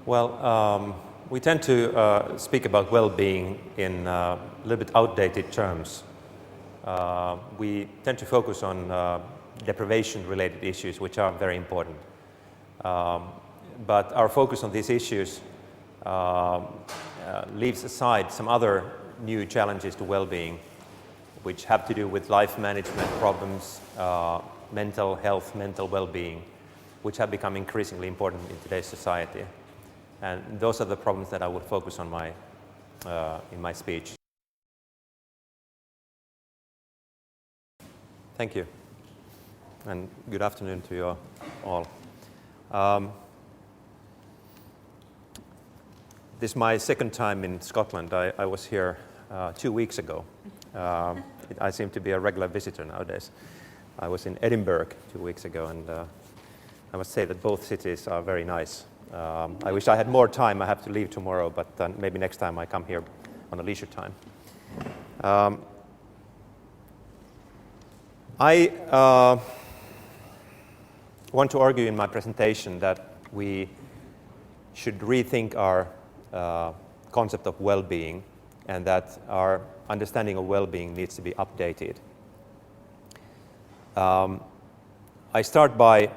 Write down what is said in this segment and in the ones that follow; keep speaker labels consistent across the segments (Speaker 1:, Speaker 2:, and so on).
Speaker 1: Well, we tend to speak about well-being in a little bit outdated terms. We tend to focus on deprivation-related issues, which are very important. But our focus on these issues leaves aside some other new challenges to well-being, which have to do with life management problems, mental health, mental well-being, which have become increasingly important in today's society. And those are the problems that I will focus on in my speech. Thank you, and good afternoon to you all. This is my second time in Scotland. I was here 2 weeks ago. I seem to be a regular visitor nowadays. I was in Edinburgh 2 weeks ago, and I must say that both cities are very nice. I wish I had more time. I have to leave tomorrow, but maybe next time I come here on a leisure time. I want to argue in my presentation that we should rethink our concept of well-being, and that our understanding of well-being needs to be updated. I start by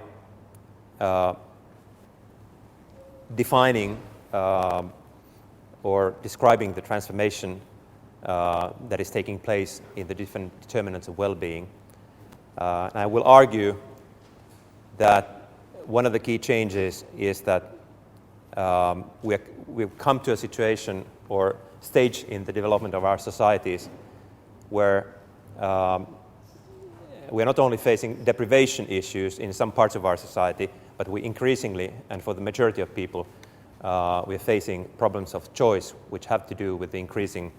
Speaker 1: defining or describing the transformation that is taking place in the different determinants of well-being. And I will argue that one of the key changes is that we've come to a situation or stage in the development of our societies where we are not only facing deprivation issues in some parts of our society, but we increasingly, and for the majority of people, we are facing problems of choice, which have to do with the increasing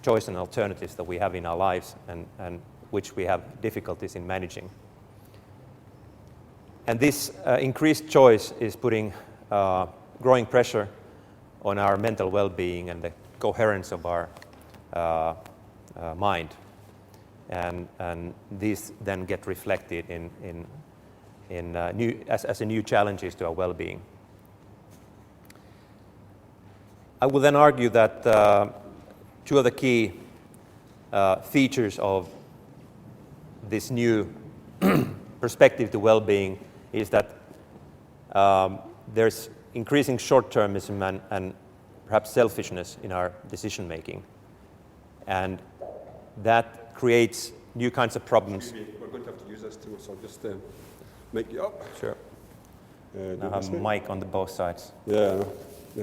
Speaker 1: choice and alternatives that we have in our lives, and which we have difficulties in managing. And this increased choice is putting growing pressure on our mental well-being and the coherence of our mind. And these then get reflected as new challenges to our well-being. I will then argue that two of the key features of this new perspective to well-being is that there's increasing short-termism and perhaps selfishness in our decision-making. And that creates new kinds of problems.
Speaker 2: We're going to have to use this tool, so just mic you up.
Speaker 1: Sure. I have a mic on both sides.
Speaker 2: Yeah,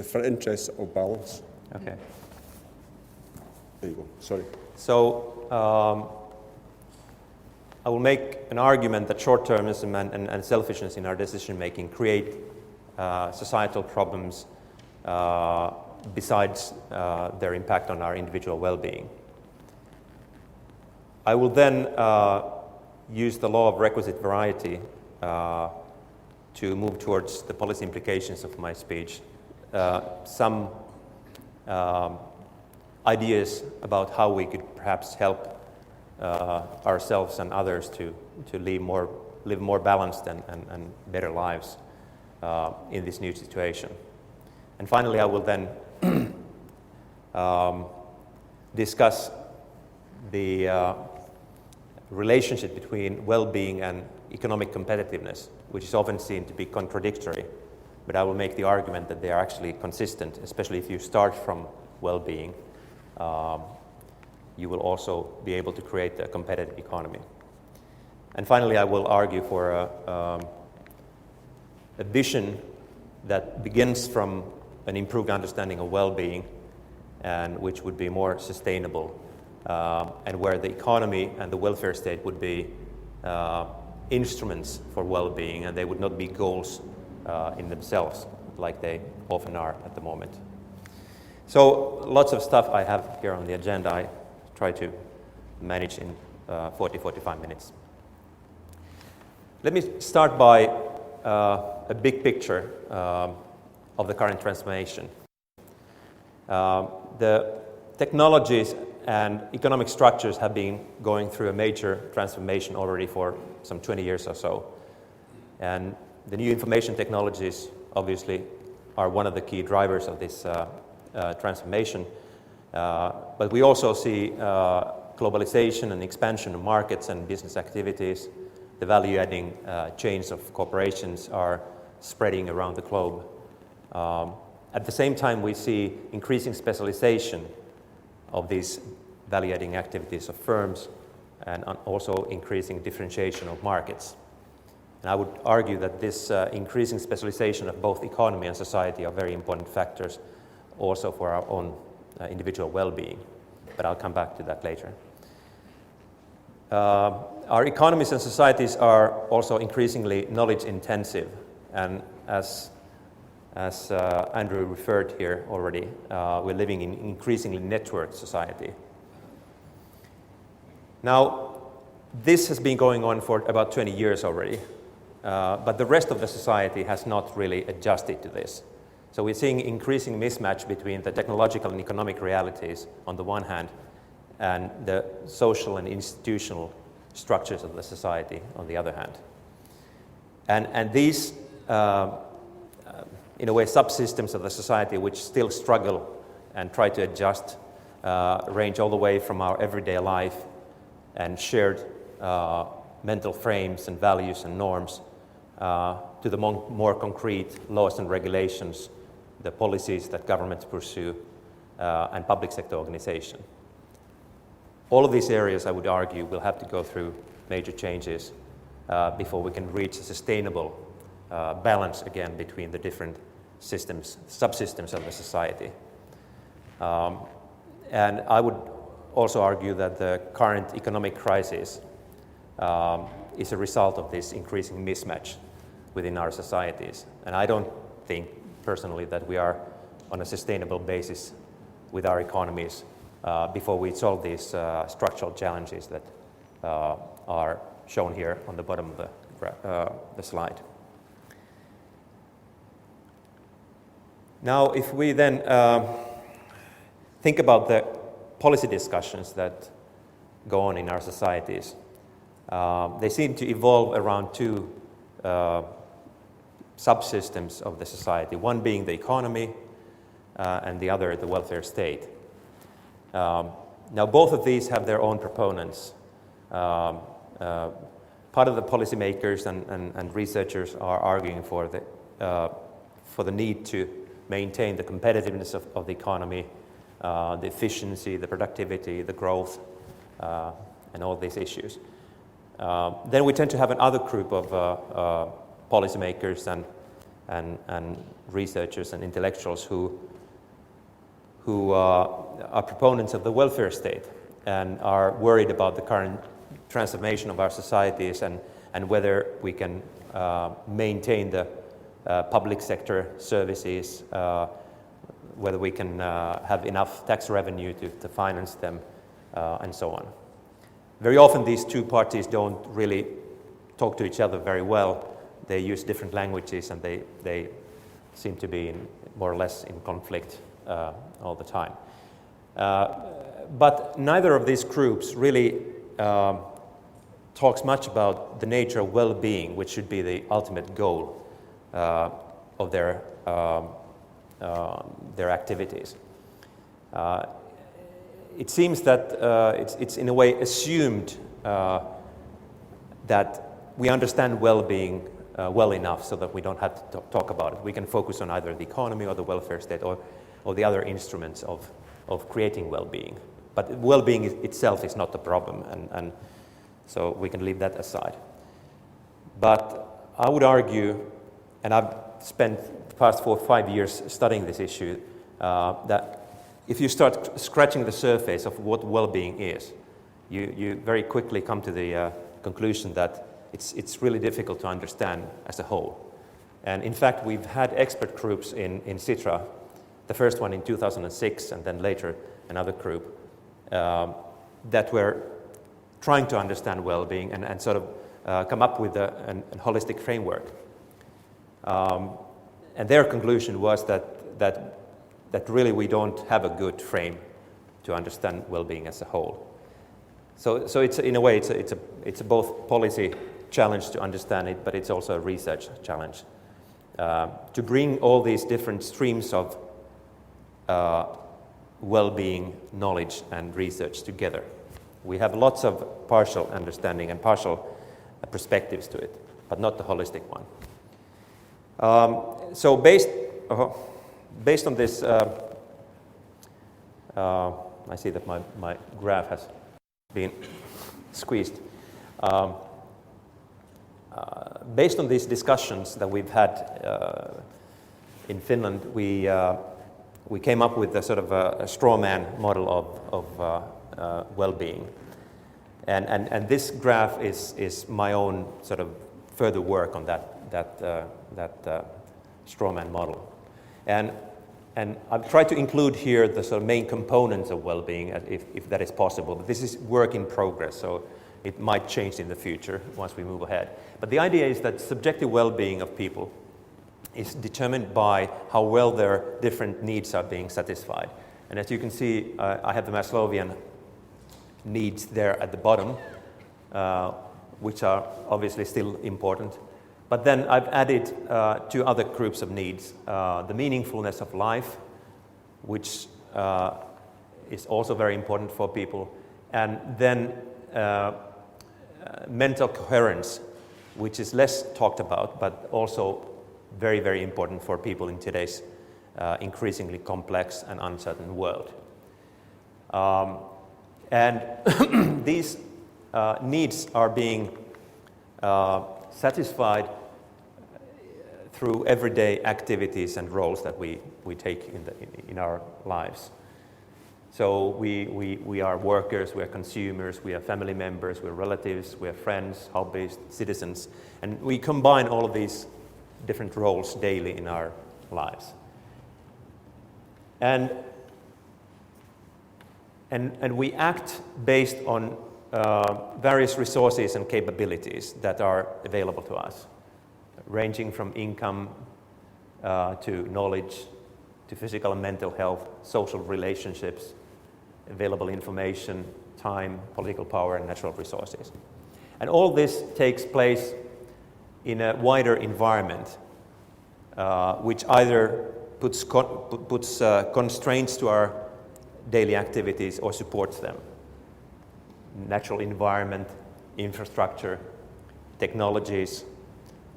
Speaker 2: for interest of balance.
Speaker 1: Okay.
Speaker 2: There you go, sorry.
Speaker 1: So I will make an argument that short-termism and selfishness in our decision-making create societal problems besides their impact on our individual well-being. I will then use the law of requisite variety to move towards the policy implications of my speech. Some ideas about how we could perhaps help ourselves and others to live more balanced and better lives in this new situation. And finally, I will then discuss the relationship between well-being and economic competitiveness, which is often seen to be contradictory, but I will make the argument that they are actually consistent, especially if you start from well-being. You will also be able to create a competitive economy. And finally, I will argue for a vision that begins from an improved understanding of well-being and which would be more sustainable, and where the economy and the welfare state would be instruments for well-being, and they would not be goals in themselves like they often are at the moment. So lots of stuff I have here on the agenda. I try to manage in 40-45 minutes. Let me start by a big picture of the current transformation. The technologies and economic structures have been going through a major transformation already for some 20 years or so. And the new information technologies obviously are one of the key drivers of this transformation. But we also see globalization and expansion of markets and business activities. The value-adding chains of corporations are spreading around the globe. At the same time, we see increasing specialization of these value-adding activities of firms and also increasing differentiation of markets. And I would argue that this increasing specialization of both economy and society are very important factors also for our own individual well-being. But I'll come back to that later. Our economies and societies are also increasingly knowledge-intensive, and as Andrew referred here already, we're living in increasingly networked society. Now, this has been going on for about 20 years already, but the rest of the society has not really adjusted to this. So we're seeing increasing mismatch between the technological and economic realities on the one hand and the social and institutional structures of the society on the other hand. And these, in a way, subsystems of the society which still struggle and try to adjust range all the way from our everyday life and shared mental frames and values and norms to the more concrete laws and regulations, the policies that governments pursue, and public sector organization. All of these areas, I would argue, will have to go through major changes before we can reach a sustainable balance again between the different systems, subsystems of the society. And I would also argue that the current economic crisis is a result of this increasing mismatch within our societies. And I don't think personally that we are on a sustainable basis with our economies before we solve these structural challenges that are shown here on the bottom of the slide. Now, if we then think about the policy discussions that go on in our societies, they seem to evolve around two subsystems of the society, one being the economy and the other the welfare state. Now, both of these have their own proponents. Part of the policymakers and researchers are arguing for the need to maintain the competitiveness of the economy, the efficiency, the productivity, the growth, and all these issues. Then we tend to have another group of policymakers and researchers and intellectuals who are proponents of the welfare state and are worried about the current transformation of our societies and whether we can maintain the public sector services, whether we can have enough tax revenue to finance them, and so on. Very often these two parties don't really talk to each other very well. They use different languages and they seem to be more or less in conflict all the time. But neither of these groups really talks much about the nature of well-being, which should be the ultimate goal of their activities. It seems that it's in a way assumed that we understand well-being well enough so that we don't have to talk about it. We can focus on either the economy or the welfare state or the other instruments of creating well-being. But well-being itself is not the problem, and so we can leave that aside. But I would argue, and I've spent the past 4 or 5 years studying this issue, that if you start scratching the surface of what well-being is, you very quickly come to the conclusion that it's really difficult to understand as a whole. And in fact, we've had expert groups in Sitra, the first one in 2006, and then later another group, that were trying to understand well-being and sort of come up with a holistic framework. And their conclusion was that really we don't have a good frame to understand well-being as a whole. So it's in a way it's a both policy challenge to understand it, but it's also a research challenge. to bring all these different streams of well-being, knowledge, and research together. We have lots of partial understanding and partial perspectives to it, but not the holistic one. So based on this, I see that my graph has been squeezed. Based on these discussions that we've had in Finland, we came up with a sort of a straw man model of well-being. And this graph is my own sort of further work on that straw man model. And I've tried to include here the sort of main components of well-being, if that is possible. But this is work in progress, so it might change in the future once we move ahead. But the idea is that subjective well-being of people is determined by how well their different needs are being satisfied. And as you can see, I have the Maslowian needs there at the bottom, which are obviously still important. But then I've added two other groups of needs. The meaningfulness of life, which is also very important for people. And then mental coherence, which is less talked about, but also very, very important for people in today's increasingly complex and uncertain world. And these needs are being satisfied through everyday activities and roles that we take in our lives. So we are workers, we are consumers, we are family members, we are relatives, we are friends, hobbies, citizens, and we combine all of these different roles daily in our lives. And we act based on various resources and capabilities that are available to us, ranging from income to knowledge, to physical and mental health, social relationships, available information, time, political power, and natural resources. And all this takes place in a wider environment, which either puts constraints to our daily activities or supports them. Natural environment, infrastructure, technologies,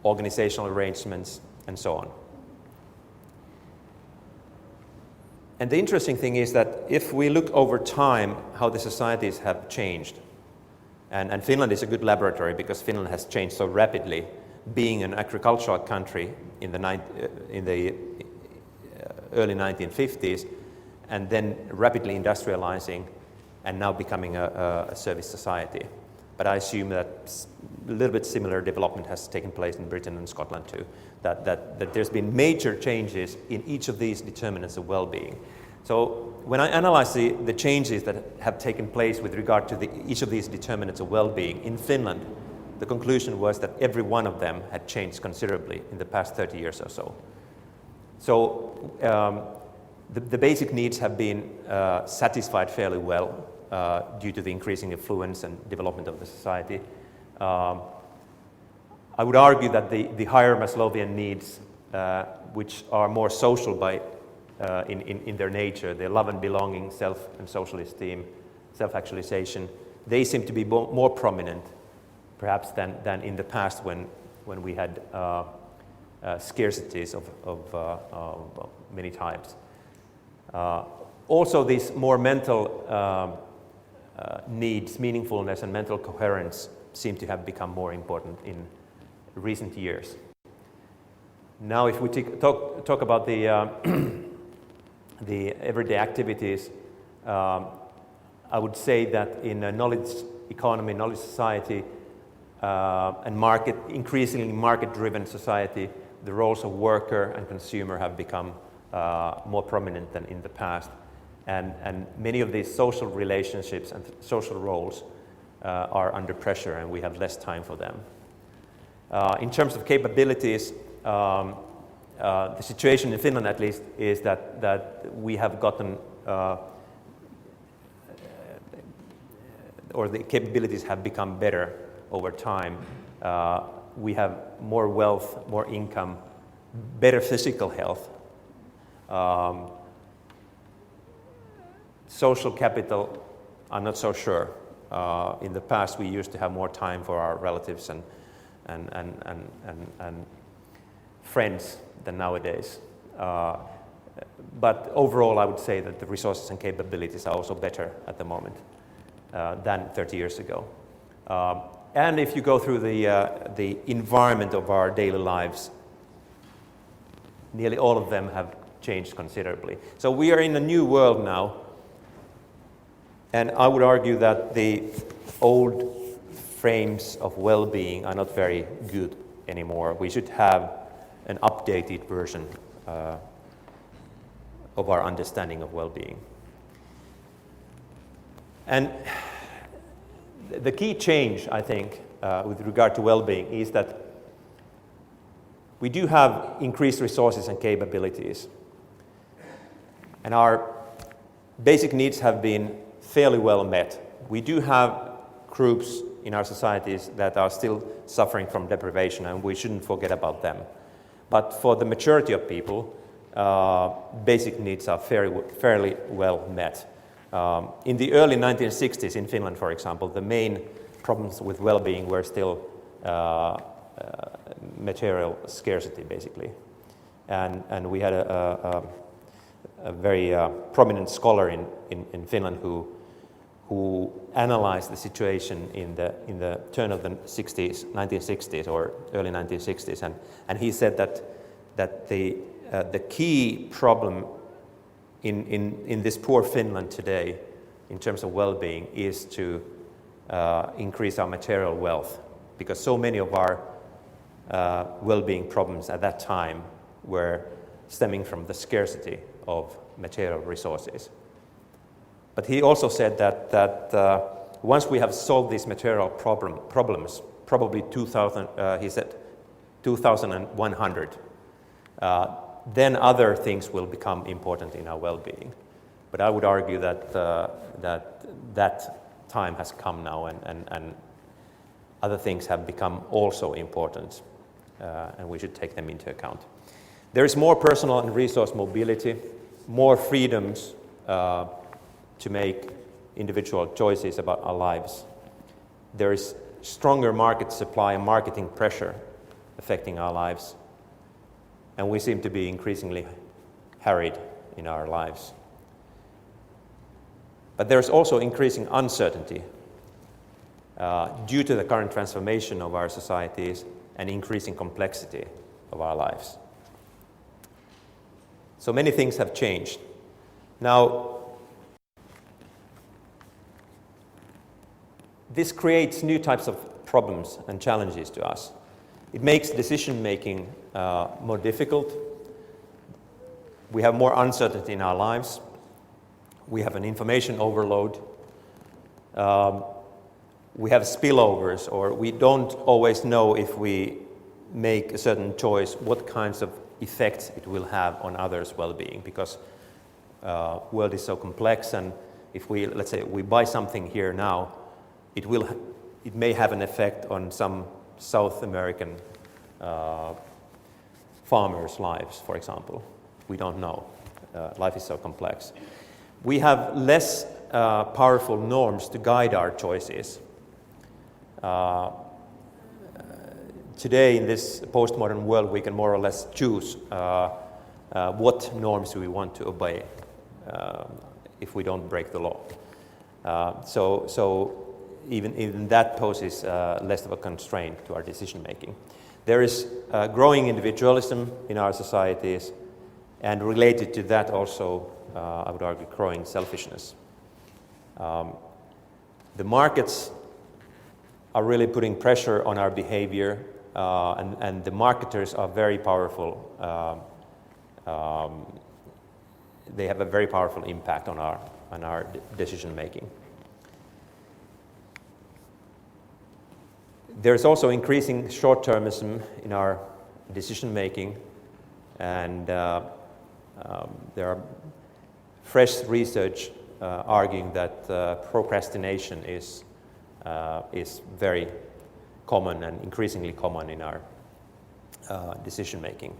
Speaker 1: organizational arrangements, and so on. And the interesting thing is that if we look over time how the societies have changed, and Finland is a good laboratory because Finland has changed so rapidly, being an agricultural country in the early 1950s, and then rapidly industrializing, and now becoming a service society. But I assume that a little bit similar development has taken place in Britain and Scotland too, that there's been major changes in each of these determinants of well-being. So when I analyze the changes that have taken place with regard to each of these determinants of well-being in Finland, the conclusion was that every one of them had changed considerably in the past 30 years or so. So the basic needs have been satisfied fairly well due to the increasing affluence and development of the society. I would argue that the higher Maslowian needs, which are more social in their nature, their love and belonging, self and social esteem, self-actualization, they seem to be more prominent, perhaps than in the past when we had scarcities of many types. Also, these more mental needs, meaningfulness and mental coherence seem to have become more important in recent years. Now, if we talk about the everyday activities, I would say that in a knowledge economy, knowledge society, and increasingly market-driven society, the roles of worker and consumer have become more prominent than in the past. And many of these social relationships and social roles are under pressure, and we have less time for them. In terms of capabilities, the situation in Finland, at least, is that we have gotten, or the capabilities have become better over time. We have more wealth, more income, better physical health, social capital, I'm not so sure. In the past, we used to have more time for our relatives and friends than nowadays. But overall, I would say that the resources and capabilities are also better at the moment than 30 years ago. And if you go through the environment of our daily lives, nearly all of them have changed considerably. So we are in a new world now, and I would argue that the old frames of well-being are not very good anymore. We should have an updated version of our understanding of well-being. And the key change, I think, with regard to well-being is that we do have increased resources and capabilities. And our basic needs have been fairly well met. We do have groups in our societies that are still suffering from deprivation, and we shouldn't forget about them. But for the majority of people, basic needs are fairly well met. In the early 1960s in Finland, for example, the main problems with well-being were still material scarcity, basically. And we had a very prominent scholar in Finland who analyzed the situation in the turn of the 1960s or early 1960s, and he said that the key problem in this poor Finland today, in terms of well-being, is to increase our material wealth, because so many of our well-being problems at that time were stemming from the scarcity of material resources. But he also said that once we have solved these material problems, probably 2100, then other things will become important in our well-being. But I would argue that that time has come now, and other things have become also important, and we should take them into account. There is more personal and resource mobility, more freedoms to make individual choices about our lives. There is stronger market supply and marketing pressure affecting our lives, and we seem to be increasingly harried in our lives. But there's also increasing uncertainty due to the current transformation of our societies and increasing complexity of our lives. So many things have changed. Now, this creates new types of problems and challenges to us. It makes decision-making more difficult. We have more uncertainty in our lives. We have an information overload. We have spillovers, or we don't always know if we make a certain choice what kinds of effects it will have on others' well-being, because world is so complex, and if we, let's say, we buy something here now, it may have an effect on some South American farmers' lives, for example. We don't know. Life is so complex. We have less powerful norms to guide our choices. Today, in this postmodern world, we can more or less choose what norms we want to obey if we don't break the law. So even that poses less of a constraint to our decision making. There is growing individualism in our societies, and related to that also, I would argue, growing selfishness. The markets are really putting pressure on our behavior, and the marketers are very powerful. They have a very powerful impact on our decision making. There's also increasing short-termism in our decision making, and there are fresh research arguing that procrastination is very common and increasingly common in our decision making.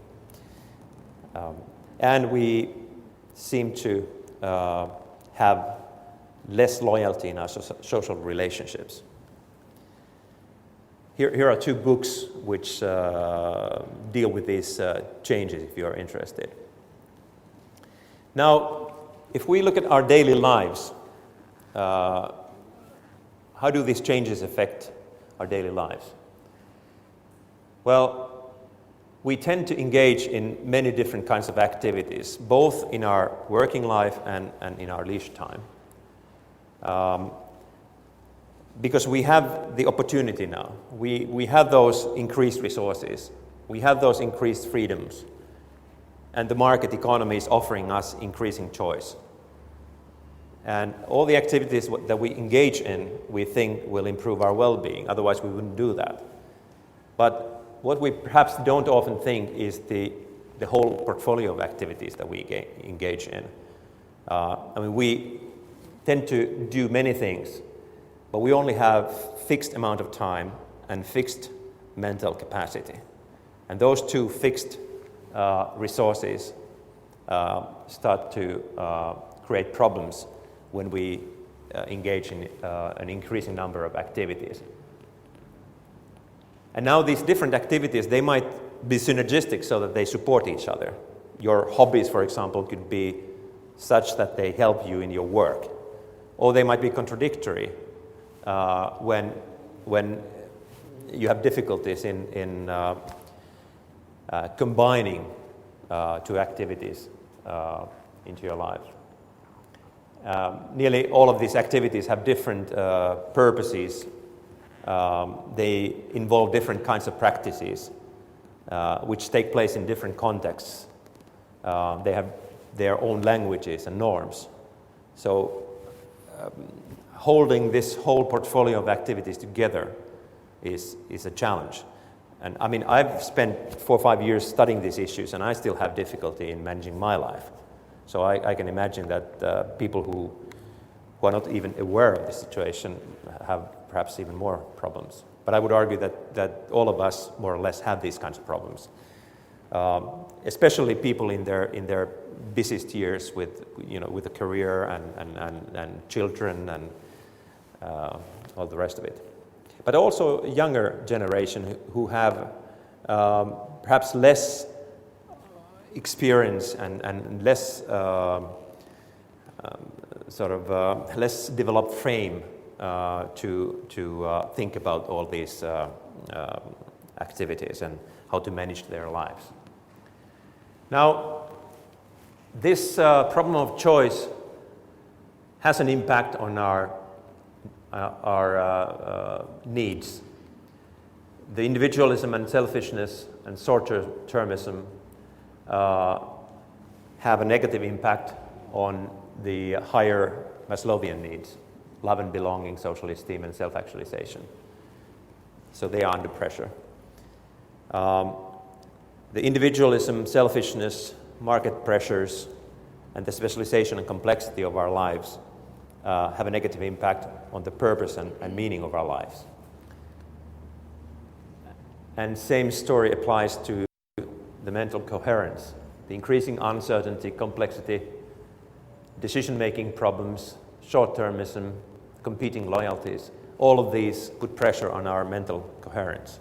Speaker 1: And we seem to have less loyalty in our social relationships. Here are two books which deal with these changes, if you are interested. Now, if we look at our daily lives, how do these changes affect our daily lives? Well, we tend to engage in many different kinds of activities, both in our working life and in our leisure time. Because we have the opportunity now. We have those increased resources. We have those increased freedoms. And the market economy is offering us increasing choice. And all the activities that we engage in, we think will improve our well-being. Otherwise, we wouldn't do that. But what we perhaps don't often think is the whole portfolio of activities that we engage in. We tend to do many things, but we only have fixed amount of time and fixed mental capacity. And those two fixed resources start to create problems when we engage in an increasing number of activities. And now these different activities, they might be synergistic so that they support each other. Your hobbies, for example, could be such that they help you in your work. Or they might be contradictory when you have difficulties in combining two activities into your life. Nearly all of these activities have different purposes. They involve different kinds of practices which take place in different contexts. They have their own languages and norms. So holding this whole portfolio of activities together is a challenge. And I mean, I've spent 4 or 5 years studying these issues, and I still have difficulty in managing my life. So I can imagine that people who are not even aware of the situation have perhaps even more problems. But I would argue that all of us more or less have these kinds of problems, especially people in their busiest years with a career and children and all the rest of it. But also a younger generation who have perhaps less experience and less less developed frame to think about all these activities and how to manage their lives. Now, this problem of choice has an impact on our needs. The individualism and selfishness and short-termism have a negative impact on the higher Maslowian needs: love and belonging, social esteem, and self-actualization. So they are under pressure. The individualism, selfishness, market pressures, and the specialization and complexity of our lives have a negative impact on the purpose and meaning of our lives. And same story applies to the mental coherence, the increasing uncertainty, complexity, decision-making problems, short-termism, competing loyalties. All of these put pressure on our mental coherence.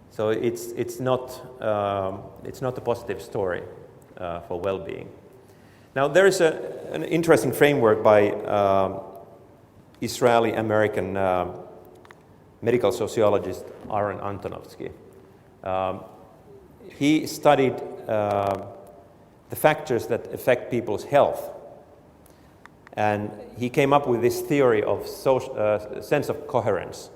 Speaker 1: So it's not a positive story for well-being. Now there is an interesting framework by Israeli-American medical sociologist Aaron Antonovsky. He studied the factors that affect people's health, and he came up with this theory of sense of coherence,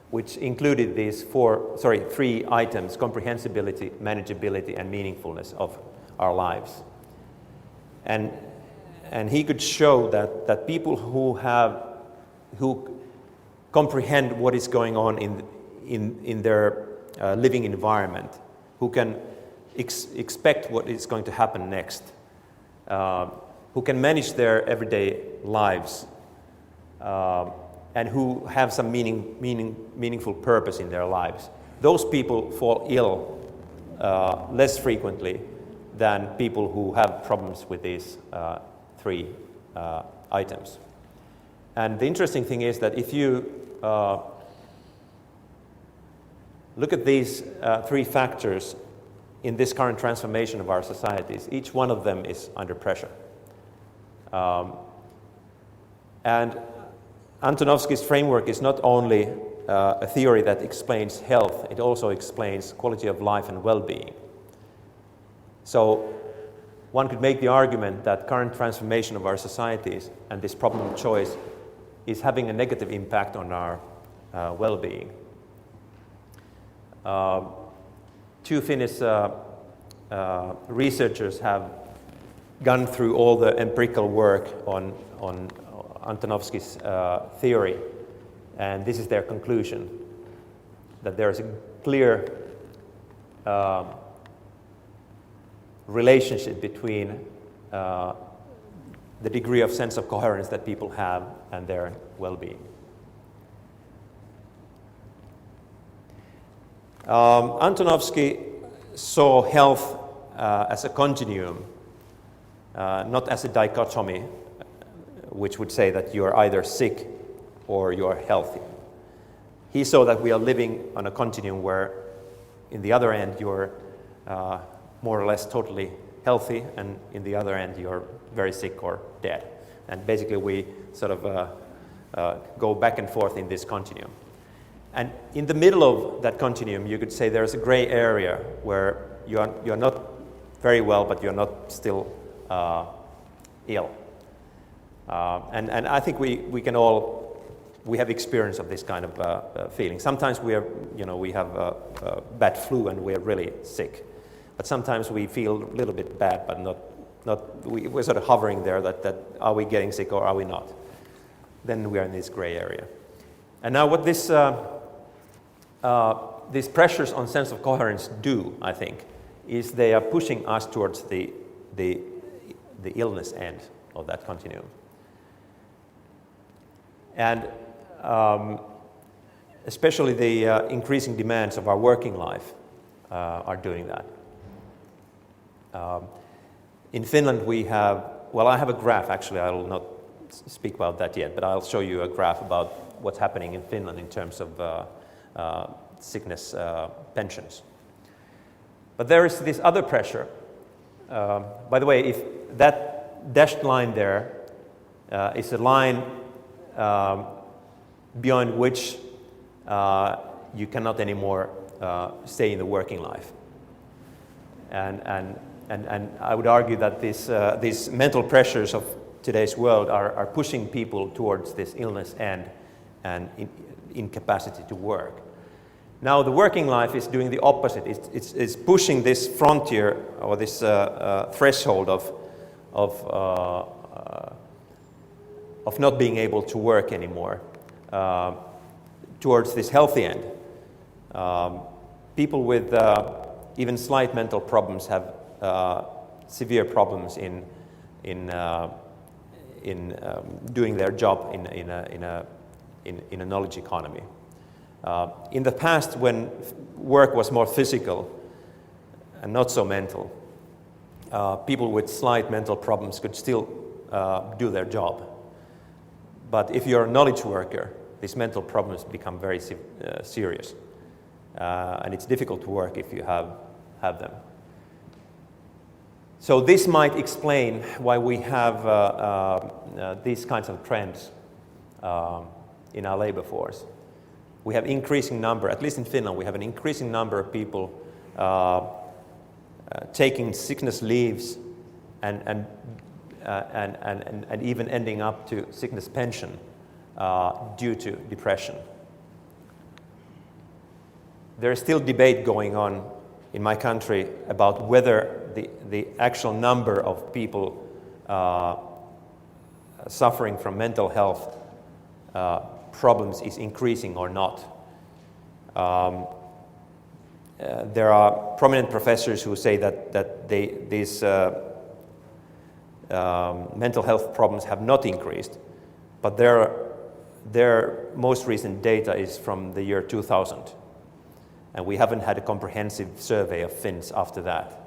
Speaker 1: which included these three items: comprehensibility, manageability, and meaningfulness of our lives. And he could show that people who comprehend what is going on in their living environment, who can expect what is going to happen next, who can manage their everyday lives, and who have some meaningful purpose in their lives, those people fall ill less frequently than people who have problems with these three items. And the interesting thing is that if you look at these three factors in this current transformation of our societies, each one of them is under pressure. And Antonovsky's framework is not only a theory that explains health, it also explains quality of life and well-being. So one could make the argument that current transformation of our societies and this problem of choice is having a negative impact on our well-being. Two Finnish researchers have gone through all the empirical work on Antonovsky's theory, and this is their conclusion, that there is a clear relationship between the degree of sense of coherence that people have and their well-being. Antonovsky saw health as a continuum, not as a dichotomy, which would say that you're either sick or you're healthy. He saw that we are living on a continuum where, in the other end, you're more or less totally healthy, and in the other end, you're very sick or dead. And basically, we sort of go back and forth in this continuum. And in the middle of that continuum, you could say there's a gray area where you're not very well, but you're not still ill. And I think we can all, we have experience of this kind of feeling. Sometimes we have a bad flu and we're really sick. But sometimes we feel a little bit bad, but we're sort of hovering there that are we getting sick or are we not? Then we are in this gray area. And now what these pressures on sense of coherence do, I think, is they are pushing us towards the illness end of that continuum. And especially the increasing demands of our working life are doing that. In Finland we have, well, I have a graph, actually I will not speak about that yet, but I'll show you a graph about what's happening in Finland in terms of sickness pensions. But there is this other pressure. By the way, if that dashed line there is a line beyond which you cannot anymore stay in the working life. And I would argue that these mental pressures of today's world are pushing people towards this illness end and incapacity to work. Now the working life is doing the opposite. It's pushing this frontier or this threshold of not being able to work anymore towards this healthy end. People with even slight mental problems have severe problems in doing their job in a knowledge economy. In the past, when work was more physical and not so mental, people with slight mental problems could still do their job. But if you're a knowledge worker, these mental problems become very serious. And it's difficult to work if you have them. So this might explain why we have these kinds of trends in our labor force. We have increasing number, at least in Finland, we have an increasing number of people taking sickness leaves and even ending up to sickness pension due to depression. There is still debate going on in my country about whether the actual number of people suffering from mental health problems is increasing or not. There are prominent professors who say that these mental health problems have not increased, but their most recent data is from the year 2000. and we haven't had a comprehensive survey of Finns after that.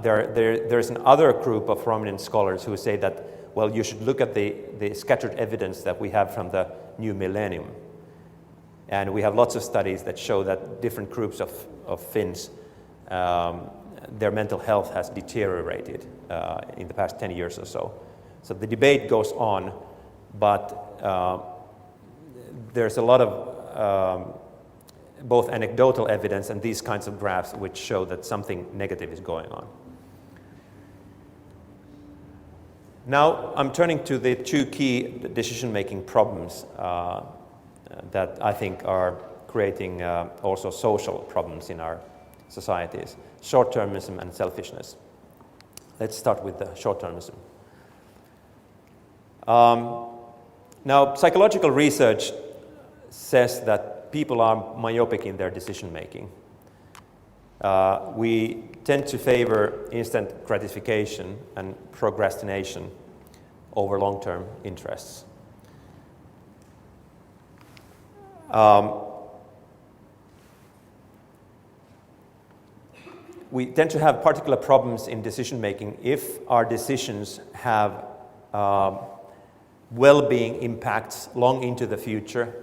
Speaker 1: There's another group of prominent scholars who say that, well, you should look at the scattered evidence that we have from the new millennium. And we have lots of studies that show that different groups of Finns, their mental health has deteriorated in the past 10 years or so. So the debate goes on, but there's a lot of both anecdotal evidence and these kinds of graphs which show that something negative is going on. Now I'm turning to the two key decision-making problems that I think are creating also social problems in our societies: short-termism and selfishness. Let's start with the short-termism. Now, psychological research says that people are myopic in their decision-making. We tend to favor instant gratification and procrastination over long-term interests. We tend to have particular problems in decision-making if our decisions have well-being impacts long into the future,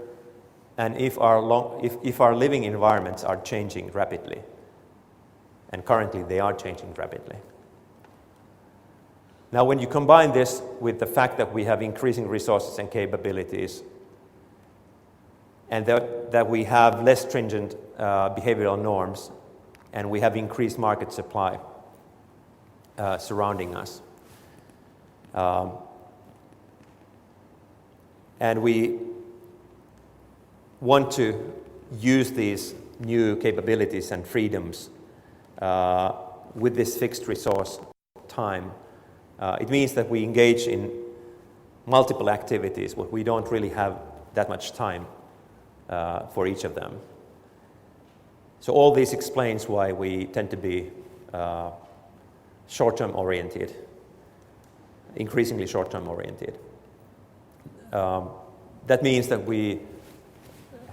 Speaker 1: and if our living environments are changing rapidly. And currently they are changing rapidly. Now when you combine this with the fact that we have increasing resources and capabilities, and that we have less stringent behavioral norms, and we have increased market supply surrounding us, and we want to use these new capabilities and freedoms with this fixed resource time, it means that we engage in multiple activities, but we don't really have that much time for each of them. So all this explains why we tend to be short-term oriented, increasingly short-term oriented. That means that we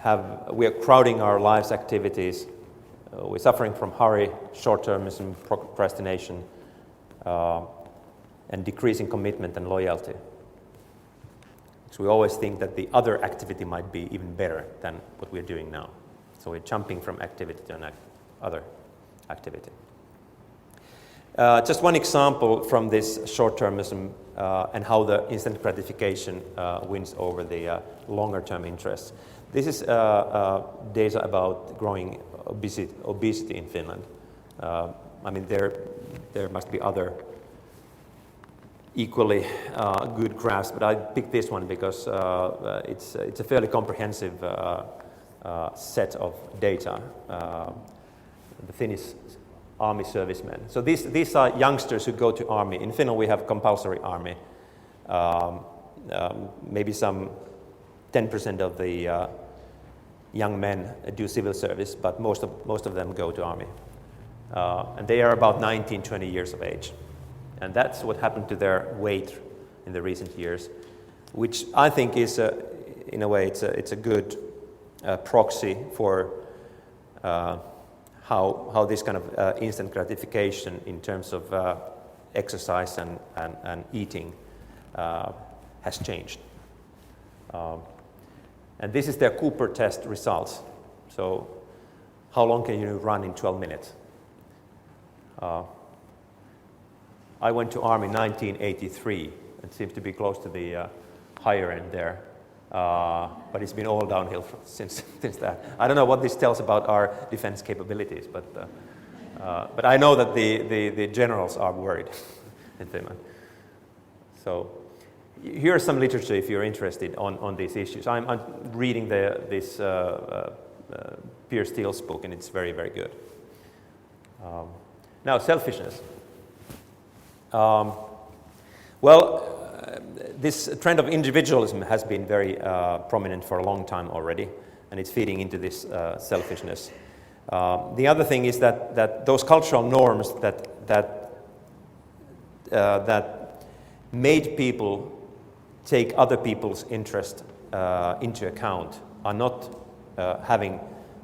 Speaker 1: are crowding our lives' activities. We're suffering from hurry, short-termism, procrastination, and decreasing commitment and loyalty. So we always think that the other activity might be even better than what we're doing now. So we're jumping from activity to other activity. Just one example from this short-termism and how the instant gratification wins over the longer-term interests. This is data about growing obesity in Finland. I mean, there must be other equally good graphs, but I picked this one because it's a fairly comprehensive set of data. The Finnish army servicemen. So these are youngsters who go to army. In Finland, we have compulsory army. Maybe some 10% of the young men do civil service, but most of them go to army. And they are about 19, 20 years of age. And that's what happened to their weight in the recent years, which I think is, in a way, it's a good proxy for how this kind of instant gratification in terms of exercise and eating has changed. And this is their Cooper test results. So how long can you run in 12 minutes? I went to army in 1983. It seems to be close to the higher end there. But it's been all downhill since that. I don't know what this tells about our defense capabilities, but I know that the generals are worried in Finland. So here's some literature if you're interested on these issues. I'm reading this Pierre Steele's book, and it's very, very good. Now, selfishness. This trend of individualism has been very prominent for a long time already, and it's feeding into this selfishness. The other thing is that those cultural norms that made people take other people's interest into account are not having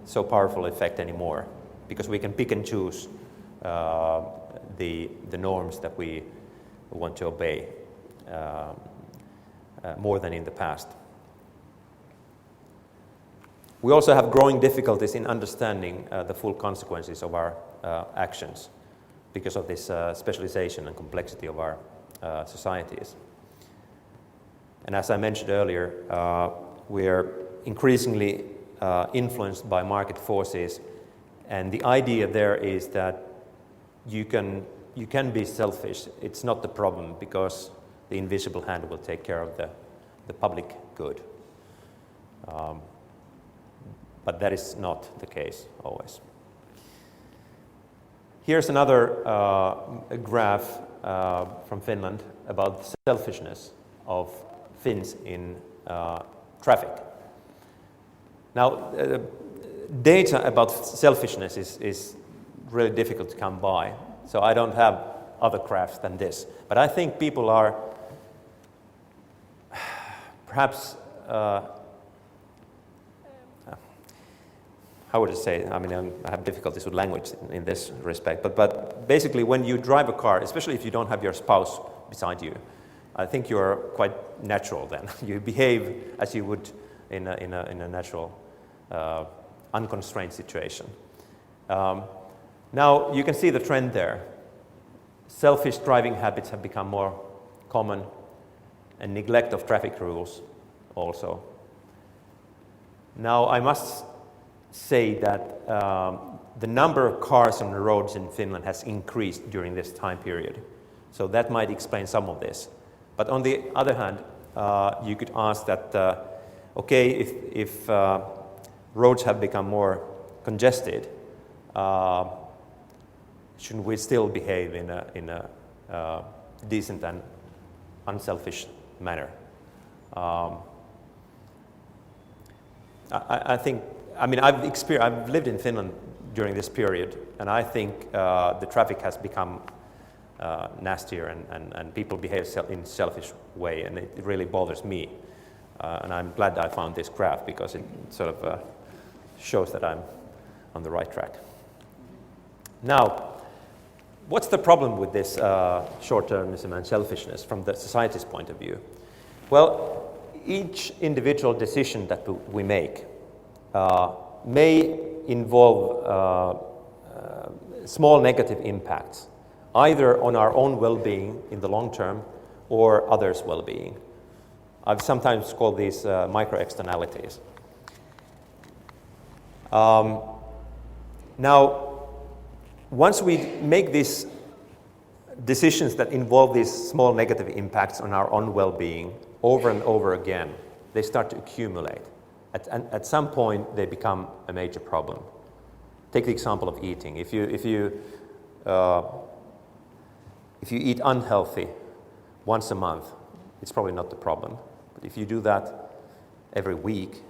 Speaker 1: so powerful effect anymore, because we can pick and choose the norms that we want to obey more than in the past. We also have growing difficulties in understanding the full consequences of our actions because of this specialization and complexity of our societies. And as I mentioned earlier, we are increasingly influenced by market forces, and the idea there is that you can be selfish. It's not the problem, because the invisible hand will take care of the public good. But that is not the case always. Here's another graph from Finland about the selfishness of Finns in traffic. Now, data about selfishness is really difficult to come by, so I don't have other graphs than this. But I think people are perhaps how would I say? I mean, I have difficulties with language in this respect, but basically when you drive a car, especially if you don't have your spouse beside you, I think you're quite natural then. You behave as you would in a natural, unconstrained situation. Now, you can see the trend there. Selfish driving habits have become more common, and neglect of traffic rules also. Now, I must say that the number of cars on the roads in Finland has increased during this time period. So that might explain some of this. But on the other hand, you could ask that, okay, if roads have become more congested, shouldn't we still behave in a decent and unselfish manner? I think, I mean, I've lived in Finland during this period, and I think the traffic has become nastier, and people behave in a selfish way, and it really bothers me. And I'm glad I found this graph, because it sort of shows that I'm on the right track. Now, what's the problem with this short-termism and selfishness from the society's point of view? Well, each individual decision that we make may involve small negative impacts, either on our own well-being in the long term or others' well-being. I've sometimes called these micro-externalities. Now, once we make these decisions that involve these small negative impacts on our own well-being over and over again, they start to accumulate. At some point, they become a major problem. Take the example of eating. If you eat unhealthy once a month, it's probably not the problem. But if you do that every week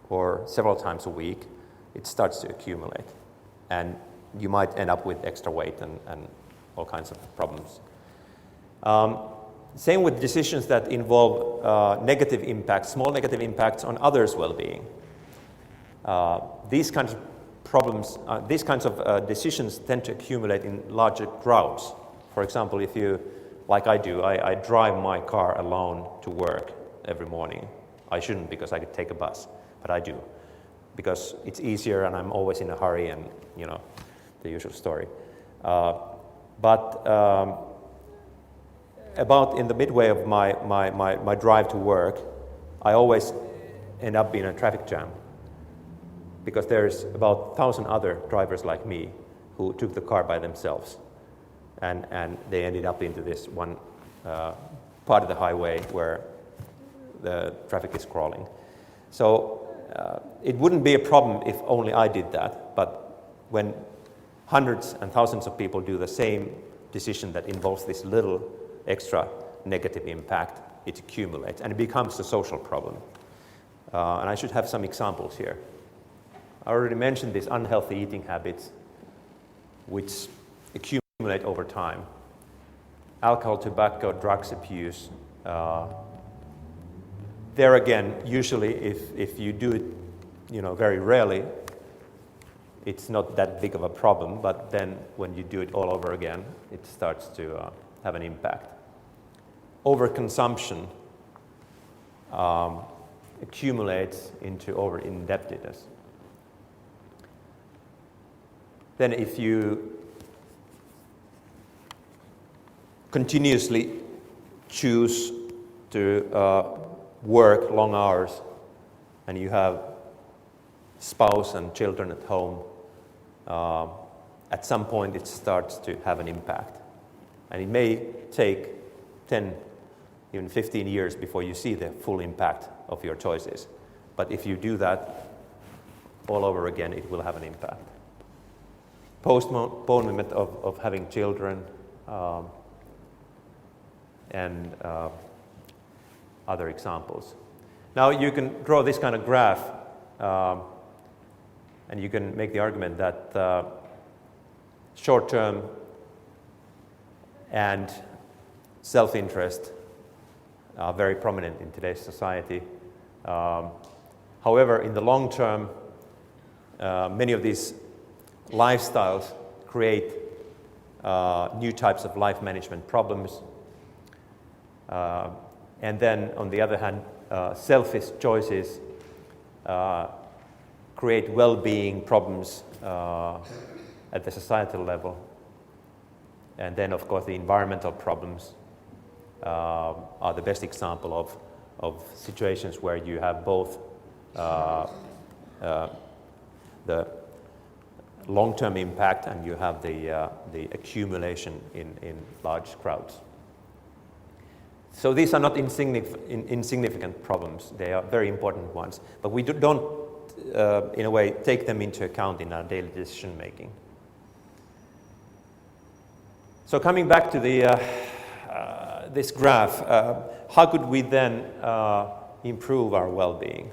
Speaker 1: or several times a week, it starts to accumulate. And you might end up with extra weight and all kinds of problems. Same with decisions that involve negative impacts, small negative impacts on others' well-being. These kinds of problems, these kinds of decisions tend to accumulate in larger crowds. For example, if you, like I do, I drive my car alone to work every morning. I shouldn't, because I could take a bus, but I do, because it's easier and I'm always in a hurry, and you know, the usual story. About in the midway of my drive to work, I always end up in a traffic jam, because there's about 1,000 other drivers like me who took the car by themselves, and they ended up into this one part of the highway where the traffic is crawling. So it wouldn't be a problem if only I did that, but when hundreds and thousands of people do the same decision that involves this little extra negative impact, it accumulates, and it becomes a social problem. And I should have some examples here. I already mentioned these unhealthy eating habits, which accumulate over time. Alcohol, tobacco, drugs abuse. There again, usually if you do it, very rarely, it's not that big of a problem, but then when you do it all over again, it starts to have an impact. Overconsumption accumulates into over-indebtedness. Then if you continuously choose to work long hours and you have spouse and children at home, at some point it starts to have an impact. And it may take 10, even 15 years before you see the full impact of your choices. But if you do that all over again, it will have an impact. Postponement of having children and other examples. Now you can draw this kind of graph and you can make the argument that short-term and self-interest are very prominent in today's society. However, in the long term, many of these lifestyles create new types of life management problems. And then, on the other hand, selfish choices create well-being problems at the societal level. And then, of course, the environmental problems are the best example of situations where you have both the long-term impact and you have the accumulation in large crowds. So these are not insignificant problems. They are very important ones. But we don't, in a way, take them into account in our daily decision making. So coming back to this graph, how could we then improve our well-being?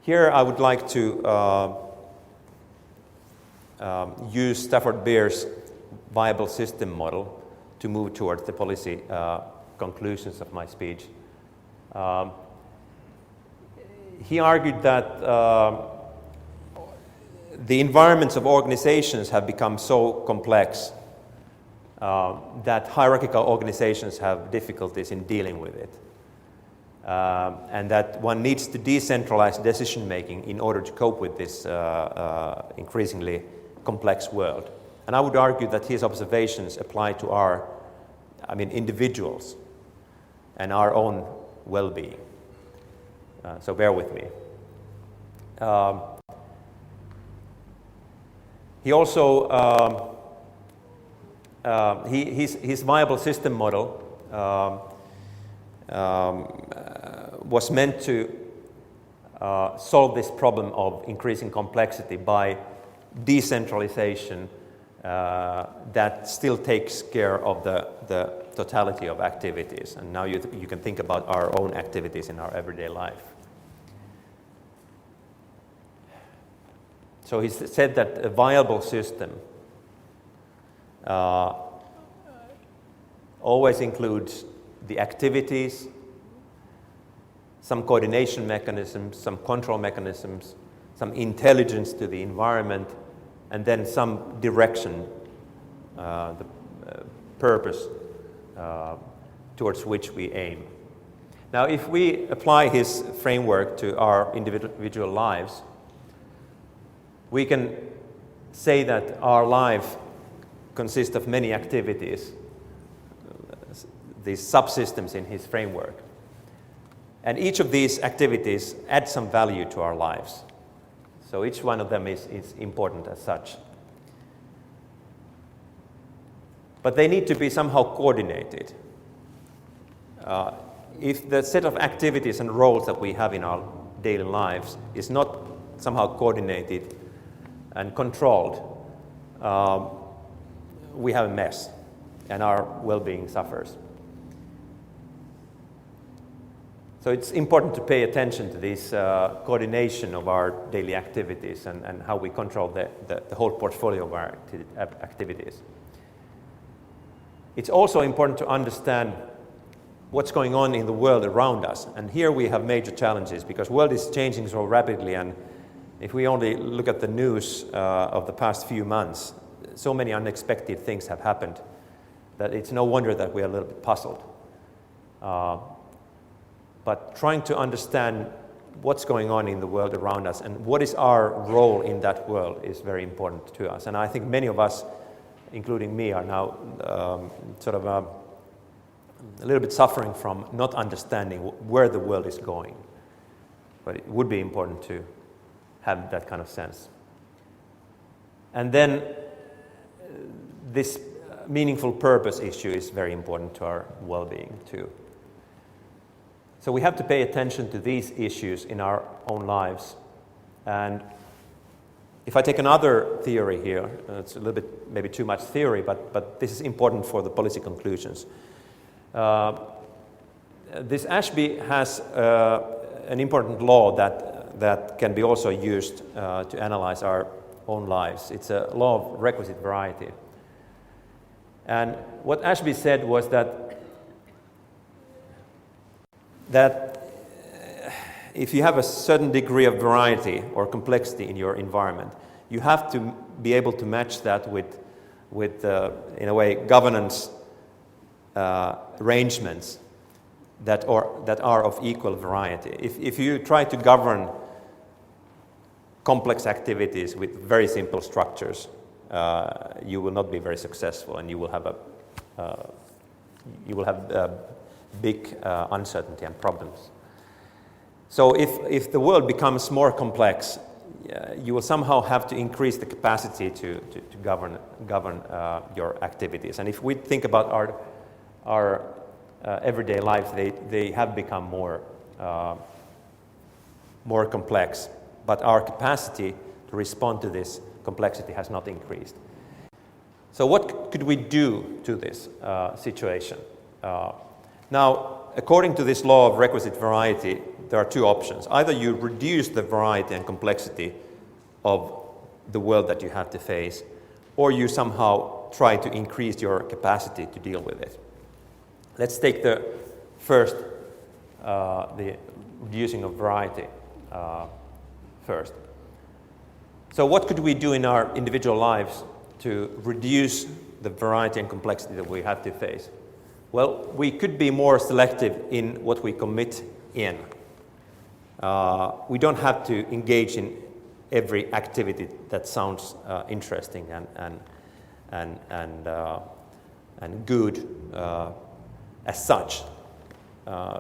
Speaker 1: Here I would like to use Stafford Beer's viable system model to move towards the policy conclusions of my speech. He argued that the environments of organizations have become so complex that hierarchical organizations have difficulties in dealing with it. And that one needs to decentralize decision making in order to cope with this increasingly complex world. And I would argue that his observations apply to our, individuals and our own well-being. So bear with me. He also, his viable system model was meant to solve this problem of increasing complexity by decentralization that still takes care of the totality of activities. And now you can think about our own activities in our everyday life. So he said that a viable system always includes the activities, some coordination mechanisms, some control mechanisms, some intelligence to the environment, and then some direction, the purpose towards which we aim. Now, if we apply his framework to our individual lives, we can say that our life consists of many activities, these subsystems in his framework. And each of these activities adds some value to our lives. So each one of them is important as such. But they need to be somehow coordinated. If the set of activities and roles that we have in our daily lives is not somehow coordinated and controlled, we have a mess and our well-being suffers. So it's important to pay attention to this coordination of our daily activities and how we control the whole portfolio of our activities. It's also important to understand what's going on in the world around us. And here we have major challenges because the world is changing so rapidly and If we only look at the news of the past few months, so many unexpected things have happened that it's no wonder that we are a little bit puzzled. But trying to understand what's going on in the world around us and what is our role in that world is very important to us. And I think many of us, including me, are now a little bit suffering from not understanding where the world is going. But it would be important to have that kind of sense. And then this meaningful purpose issue is very important to our well-being too. So we have to pay attention to these issues in our own lives. And if I take another theory here, it's a little bit maybe too much theory, but this is important for the policy conclusions. This Ashby has an important law that can be also used to analyze our own lives. It's a law of requisite variety. And what Ashby said was that if you have a certain degree of variety or complexity in your environment, you have to be able to match that with in a way, governance arrangements that are of equal variety. If you try to govern complex activities with very simple structures, you will not be very successful, and you will have big uncertainty and problems. So if the world becomes more complex, you will somehow have to increase the capacity to govern your activities. And if we think about our everyday life, they have become more complex, but our capacity to respond to this complexity has not increased. So what could we do to this situation? Now, according to this law of requisite variety, there are two options. Either you reduce the variety and complexity of the world that you have to face, or you somehow try to increase your capacity to deal with it. Let's take the first, the reducing of variety first. So what could we do in our individual lives to reduce the variety and complexity that we have to face? Well, we could be more selective in what we commit in. We don't have to engage in every activity that sounds interesting and good as such,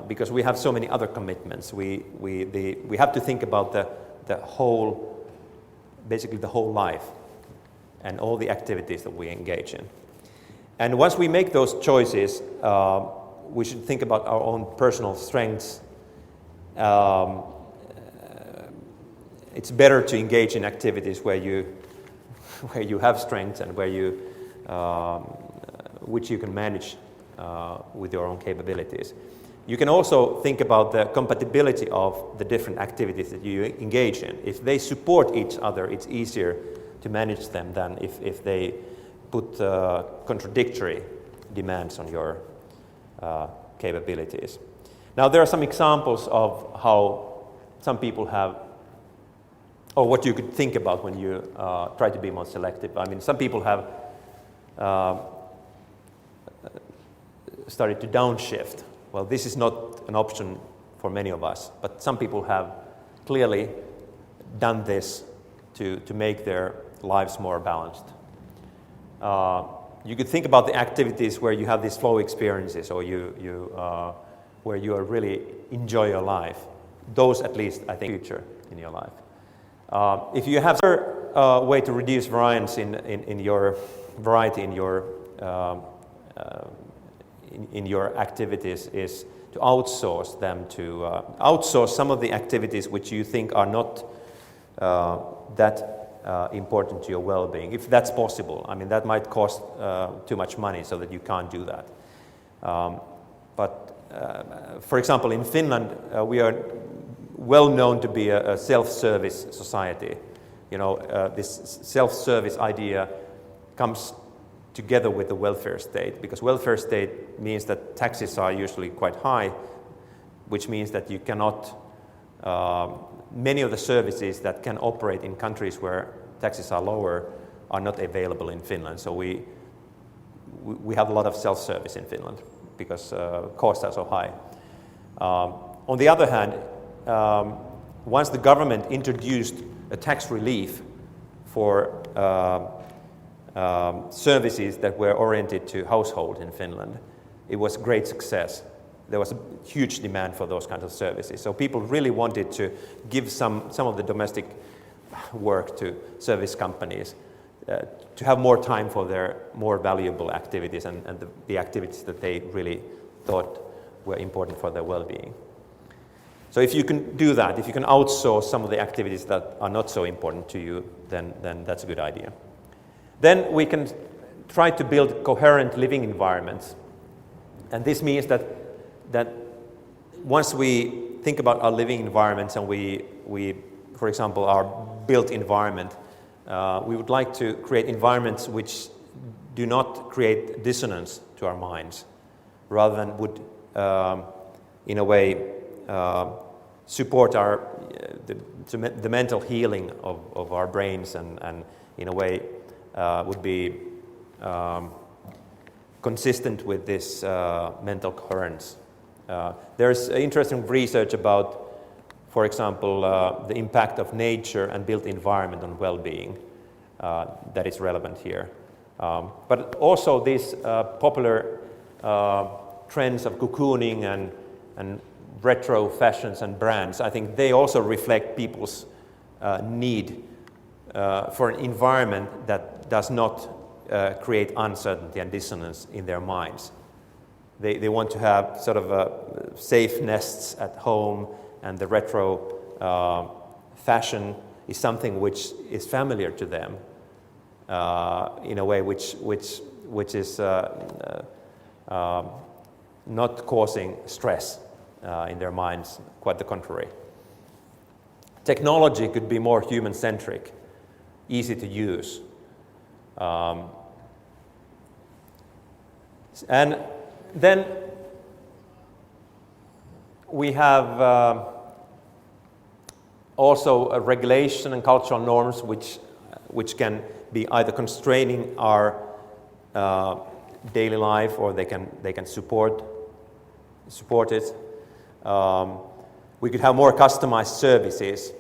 Speaker 1: because we have so many other commitments. We have to think about the whole, basically the whole life, and all the activities that we engage in. And once we make those choices, we should think about our own personal strengths. It's better to engage in activities where you have strengths and which you can manage with your own capabilities. You can also think about the compatibility of the different activities that you engage in. If they support each other, it's easier to manage them than if they put contradictory demands on your capabilities. Now, there are some examples of how some people have, or what you could think about when you try to be more selective. I mean, some people have started to downshift. Well, this is not an option for many of us, but some people have clearly done this to make their lives more balanced. You could think about the activities where you have these flow experiences, or where you really enjoy your life. Those, at least, I think, future in your life. If you have a way to reduce variance in your variety in your activities is to outsource them outsource some of the activities which you think are not that important to your well-being, if that's possible. I mean, that might cost too much money, so that you can't do that. But for example, in Finland, we are well known to be a self-service society. You know, this self-service idea comes together with the welfare state, because welfare state means that taxes are usually quite high, which means that you cannot many of the services that can operate in countries where taxes are lower are not available in Finland. So we have a lot of self-service in Finland because costs are so high. On the other hand, once the government introduced a tax relief for services that were oriented to households in Finland, it was a great success. There was a huge demand for those kinds of services. So people really wanted to give some of the domestic work to service companies to have more time for their more valuable activities and the activities that they really thought were important for their well-being. So if you can do that, if you can outsource some of the activities that are not so important to you, then that's a good idea. Then we can try to build coherent living environments. And this means that once we think about our living environments and we for example, our built environment, we would like to create environments which do not create dissonance to our minds, rather than would, in a way, support the mental healing of our brains and in a way would be consistent with this mental coherence. There's interesting research about, for example, the impact of nature and built environment on well-being that is relevant here. But also these popular trends of cocooning and retro fashions and brands, I think they also reflect people's need for an environment that does not create uncertainty and dissonance in their minds. They want to have sort of safe nests at home, and the retro fashion is something which is familiar to them in a way which is not causing stress in their minds, quite the contrary. Technology could be more human-centric, easy to use. And then we have also a regulation and cultural norms which can be either constraining our daily life, or they can support it. We could have more customized services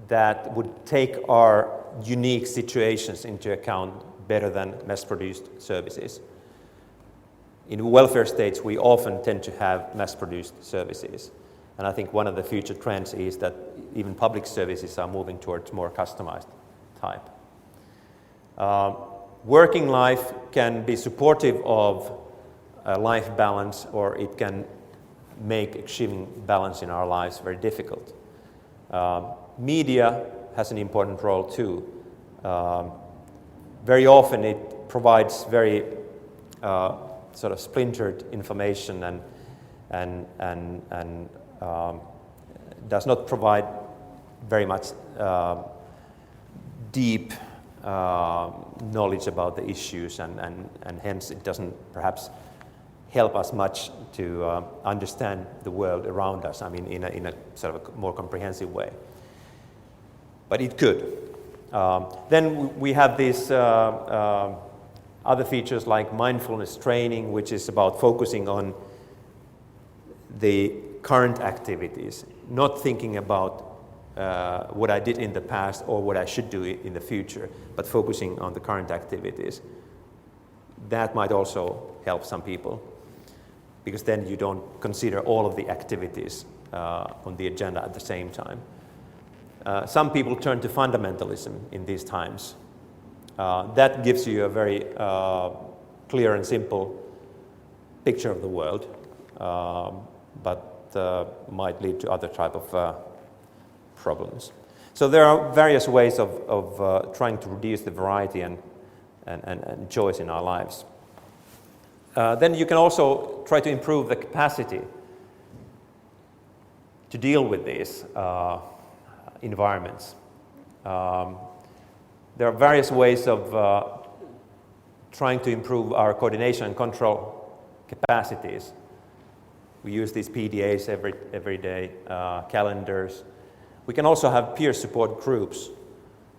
Speaker 1: that would take our unique situations into account better than mass-produced services. In welfare states, we often tend to have mass-produced services. And I think one of the future trends is that even public services are moving towards more customized type. Working life can be supportive of life balance, or it can make achieving balance in our lives very difficult. Media has an important role too. Very often it provides very sort of splintered information and does not provide very much deep knowledge about the issues, and hence it doesn't perhaps help us much to understand the world around us, I mean, in a sort of a more comprehensive way. But it could. Then we have these other features like mindfulness training, which is about focusing on the current activities, not thinking about what I did in the past or what I should do in the future, but focusing on the current activities. That might also help some people, because then you don't consider all of the activities on the agenda at the same time. Some people turn to fundamentalism in these times. That gives you a very clear and simple picture of the world, but might lead to other type of problems. So there are various ways of trying to reduce the variety and choice in our lives. Then you can also try to improve the capacity to deal with these environments. There are various ways of trying to improve our coordination and control capacities. We use these PDAs every day, calendars. We can also have peer support groups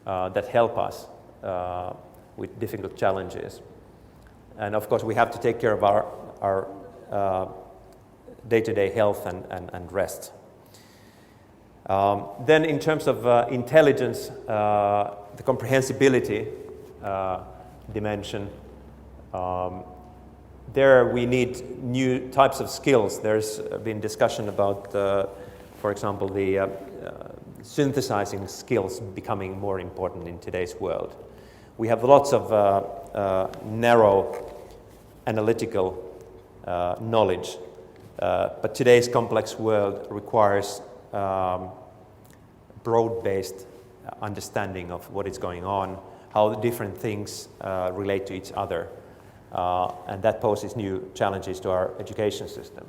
Speaker 1: that help us with difficult challenges. And of course, we have to take care of our day-to-day health and rest. Then in terms of intelligence, the comprehensibility dimension, there we need new types of skills. There's been discussion about, for example, the synthesizing skills becoming more important in today's world. We have lots of narrow analytical knowledge, but today's complex world requires broad-based understanding of what is going on, how the different things relate to each other, and that poses new challenges to our education system.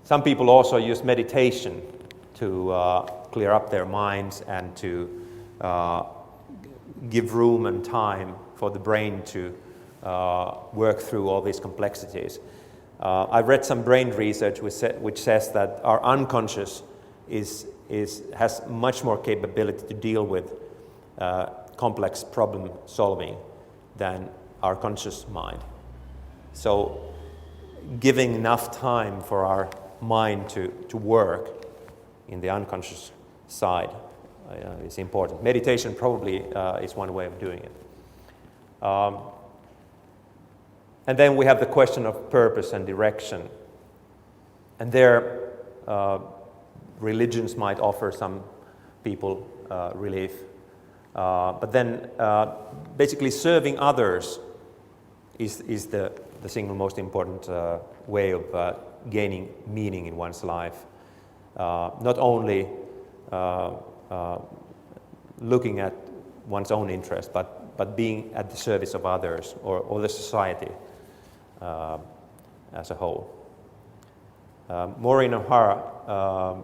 Speaker 1: Some people also use meditation to clear up their minds and to give room and time for the brain to work through all these complexities. I've read some brain research which says that our unconscious has much more capability to deal with complex problem solving than our conscious mind. So giving enough time for our mind to work in the unconscious side is important. Meditation probably is one way of doing it. And then we have the question of purpose and direction. And there, religions might offer some people relief. But then basically serving others is the single most important way of gaining meaning in one's life. Not only looking at one's own interest, but being at the service of others or the society as a whole. Maureen O'Hara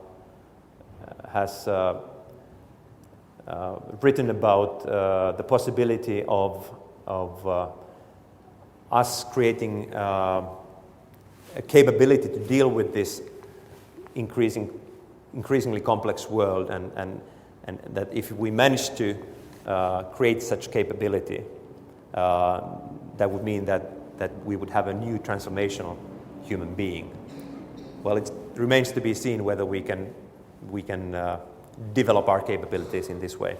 Speaker 1: has written about the possibility of us creating a capability to deal with this increasingly complex world, and that if we manage to create such capability, that would mean that we would have a new transformational human being. Well, it remains to be seen whether we can develop our capabilities in this way.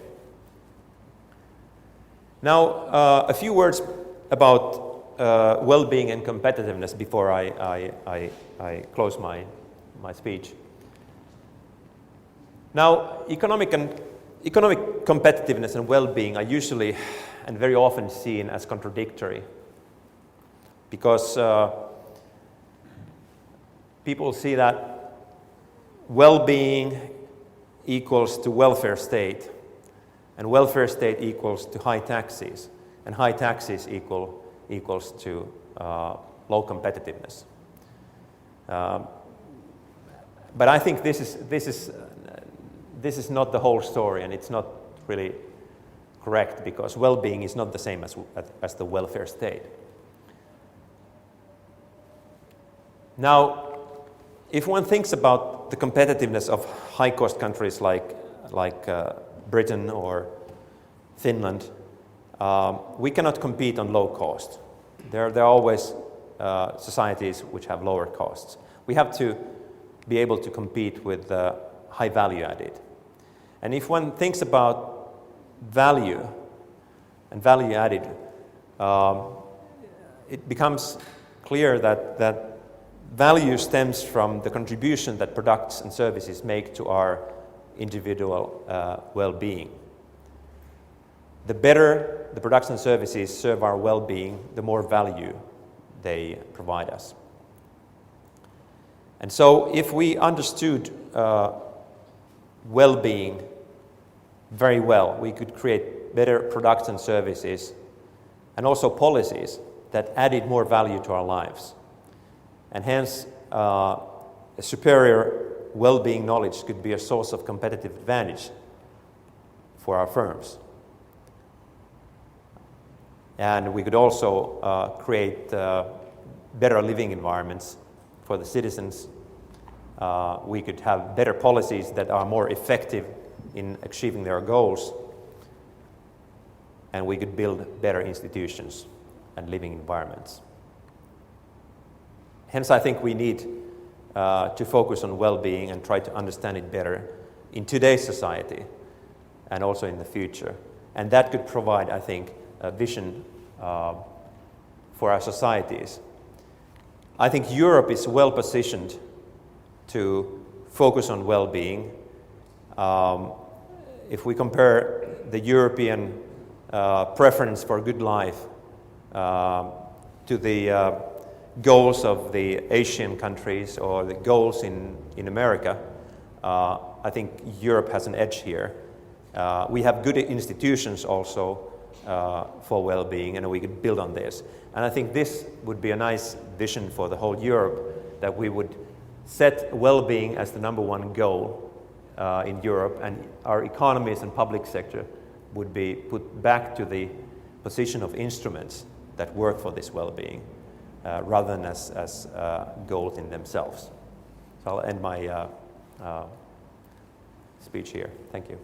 Speaker 1: Now, a few words about well-being and competitiveness before I close my speech. Now, economic competitiveness and well-being are usually and very often seen as contradictory, because people see that well-being equals to welfare state, and welfare state equals to high taxes, and high taxes equals to low competitiveness. But I think this is not the whole story, and it's not really correct, because well-being is not the same as the welfare state. Now, if one thinks about the competitiveness of high-cost countries like Britain or Finland, we cannot compete on low cost. There are always societies which have lower costs. We have to be able to compete with high value added. And if one thinks about value and value added, it becomes clear that value stems from the contribution that products and services make to our individual well-being. The better the products and services serve our well-being, the more value they provide us. And so if we understood well-being very well, we could create better products and services and also policies that added more value to our lives. And hence, a superior well-being knowledge could be a source of competitive advantage for our firms. And we could also create better living environments for the citizens. We could have better policies that are more effective in achieving their goals, and we could build better institutions and living environments. Hence, I think we need to focus on well-being and try to understand it better in today's society and also in the future. And that could provide, I think, a vision for our societies. I think Europe is well positioned to focus on well-being. If we compare the European preference for good life to the goals of the Asian countries or the goals in America, I think Europe has an edge here. We have good institutions also for well-being, and we could build on this. And I think this would be a nice vision for the whole Europe, that we would set well-being as the number one goal in Europe, and our economies and public sector would be put back to the position of instruments that work for this well-being, rather than as goals in themselves. So I'll end my speech here. Thank you.